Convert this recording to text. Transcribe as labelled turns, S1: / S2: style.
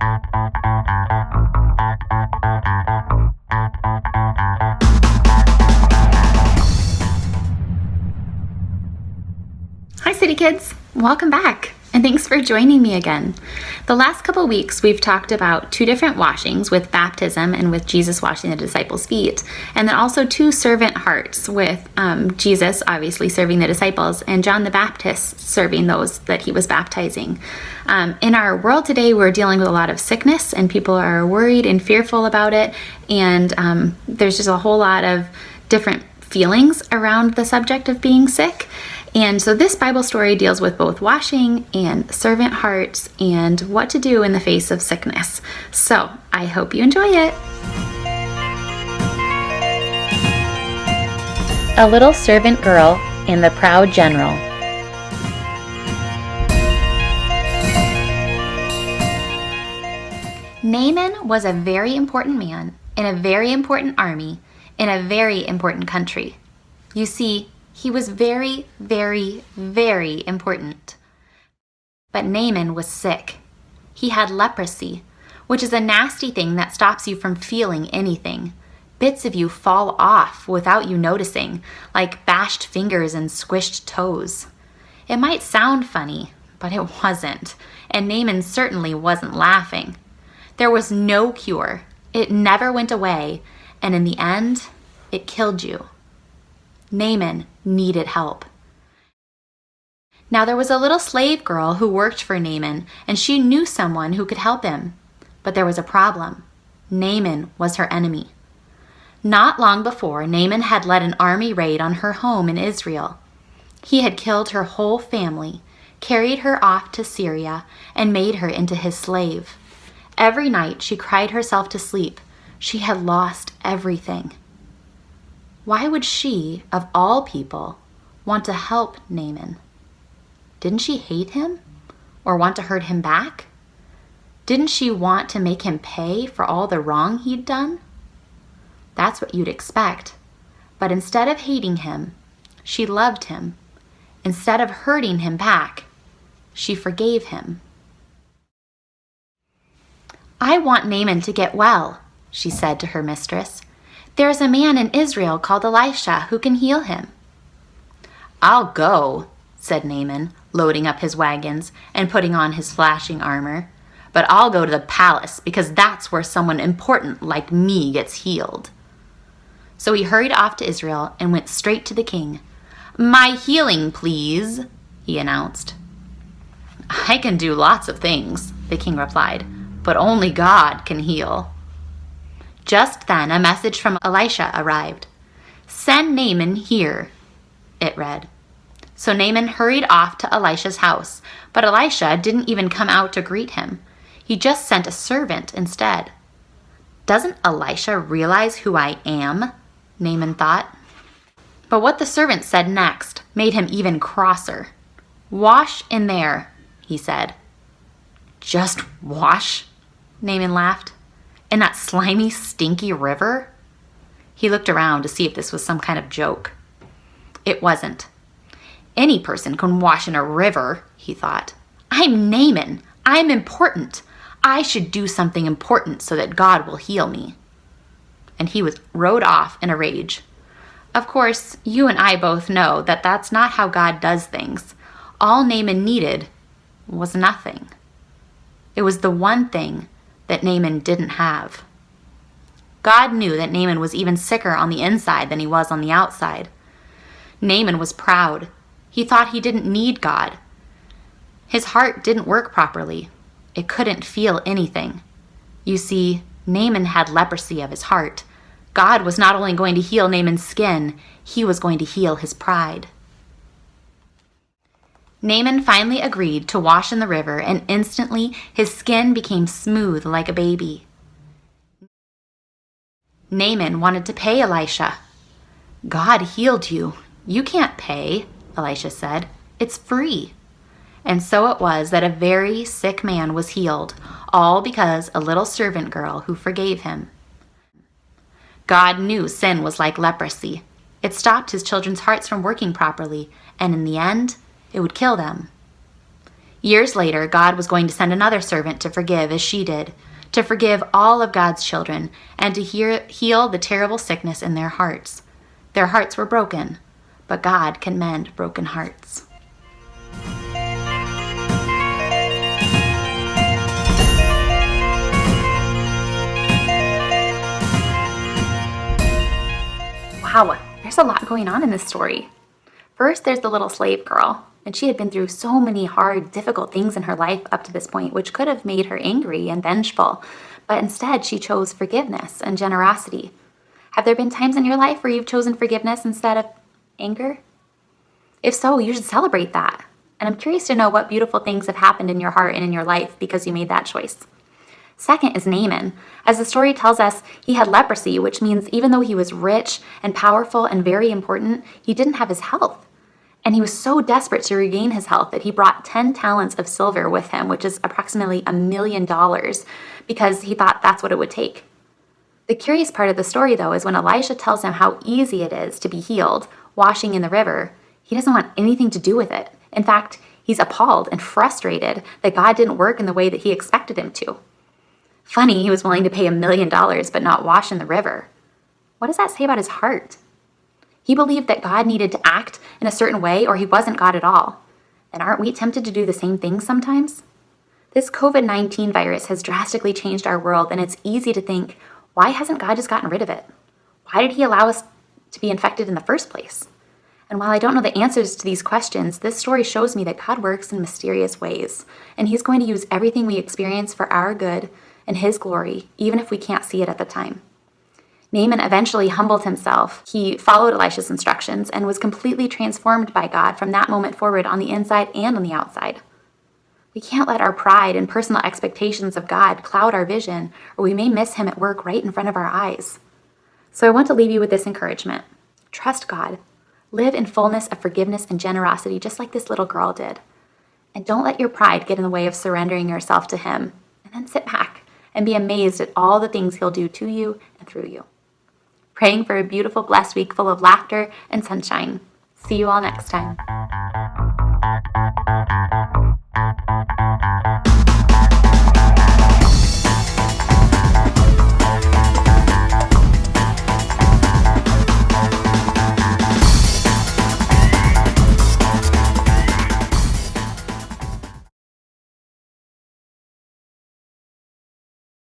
S1: Hi, City Kids. Welcome back, and thanks for joining me again. The last couple weeks, we've talked about two different washings with baptism and with Jesus washing the disciples' feet, and then also two servant hearts with Jesus obviously serving the disciples and John the Baptist serving those that he was baptizing. In our world today, we're dealing with a lot of sickness, and people are worried and fearful about it, and there's just a whole lot of different feelings around the subject of being sick. And so this Bible story deals with both washing and servant hearts and what to do in the face of sickness. So I hope you enjoy it. A little servant girl and the proud general. Naaman was a very important man in a very important army in a very important country. You see, he was very, very, very important. But Naaman was sick. He had leprosy, which is a nasty thing that stops you from feeling anything. Bits of you fall off without you noticing, like bashed fingers and squished toes. It might sound funny, but it wasn't, and Naaman certainly wasn't laughing. There was no cure. It never went away, and in the end, it killed you. Naaman needed help. Now there was a little slave girl who worked for Naaman, and she knew someone who could help him. But there was a problem. Naaman was her enemy. Not long before, Naaman had led an army raid on her home in Israel. He had killed her whole family, carried her off to Syria, and made her into his slave. Every night she cried herself to sleep. She had lost everything. Why would she, of all people, want to help Naaman? Didn't she hate him or want to hurt him back? Didn't she want to make him pay for all the wrong he'd done? That's what you'd expect. But instead of hating him, she loved him. Instead of hurting him back, she forgave him. "I want Naaman to get well," she said to her mistress. "There's a man in Israel called Elisha who can heal him." "I'll go," said Naaman, loading up his wagons and putting on his flashing armor. "But I'll go to the palace because that's where someone important like me gets healed." So he hurried off to Israel and went straight to the king. "My healing, please," he announced. "I can do lots of things," the king replied, "but only God can heal." Just then, a message from Elisha arrived. "Send Naaman here," it read. So Naaman hurried off to Elisha's house, but Elisha didn't even come out to greet him. He just sent a servant instead. "Doesn't Elisha realize who I am?" Naaman thought. But what the servant said next made him even crosser. "Wash in there," he said. "Just wash?" Naaman laughed. "In that slimy, stinky river?" He looked around to see if this was some kind of joke. It wasn't. Any person can wash in a river, he thought. "I'm Naaman. I'm important. I should do something important so that God will heal me." And he rode off in a rage. Of course, you and I both know that that's not how God does things. All Naaman needed was nothing. It was the one thing that Naaman didn't have. God knew that Naaman was even sicker on the inside than he was on the outside. Naaman was proud. He thought he didn't need God. His heart didn't work properly. It couldn't feel anything. You see, Naaman had leprosy of his heart. God was not only going to heal Naaman's skin, he was going to heal his pride. Naaman finally agreed to wash in the river, and instantly his skin became smooth like a baby. Naaman wanted to pay Elisha. "God healed you. You can't pay," Elisha said. "It's free." And so it was that a very sick man was healed, all because a little servant girl who forgave him. God knew sin was like leprosy. It stopped his children's hearts from working properly, and in the end, it would kill them. Years later, God was going to send another servant to forgive as she did, to forgive all of God's children, and to heal the terrible sickness in their hearts. Their hearts were broken, but God can mend broken hearts. Wow, there's a lot going on in this story. First, there's the little slave girl, and she had been through so many hard, difficult things in her life up to this point, which could have made her angry and vengeful, but instead she chose forgiveness and generosity. Have there been times in your life where you've chosen forgiveness instead of anger? If so, you should celebrate that. And I'm curious to know what beautiful things have happened in your heart and in your life because you made that choice. Second is Naaman. As the story tells us, he had leprosy, which means even though he was rich and powerful and very important, he didn't have his health. And he was so desperate to regain his health that he brought 10 talents of silver with him, which is approximately $1 million, because he thought that's what it would take. The curious part of the story, though, is when Elisha tells him how easy it is to be healed, washing in the river, he doesn't want anything to do with it. In fact, he's appalled and frustrated that God didn't work in the way that he expected him to. Funny, he was willing to pay $1 million but not wash in the river. What does that say about his heart? He believed that God needed to act in a certain way or he wasn't God at all. And aren't we tempted to do the same thing sometimes? This COVID-19 virus has drastically changed our world, and it's easy to think, why hasn't God just gotten rid of it? Why did he allow us to be infected in the first place? And while I don't know the answers to these questions, this story shows me that God works in mysterious ways, and he's going to use everything we experience for our good and his glory, even if we can't see it at the time. Naaman eventually humbled himself. He followed Elisha's instructions and was completely transformed by God from that moment forward on the inside and on the outside. We can't let our pride and personal expectations of God cloud our vision, or we may miss him at work right in front of our eyes. So I want to leave you with this encouragement. Trust God. Live in fullness of forgiveness and generosity, just like this little girl did. And don't let your pride get in the way of surrendering yourself to him. And then sit back and be amazed at all the things he'll do to you and through you. Praying for a beautiful, blessed week full of laughter and sunshine. See you all next time.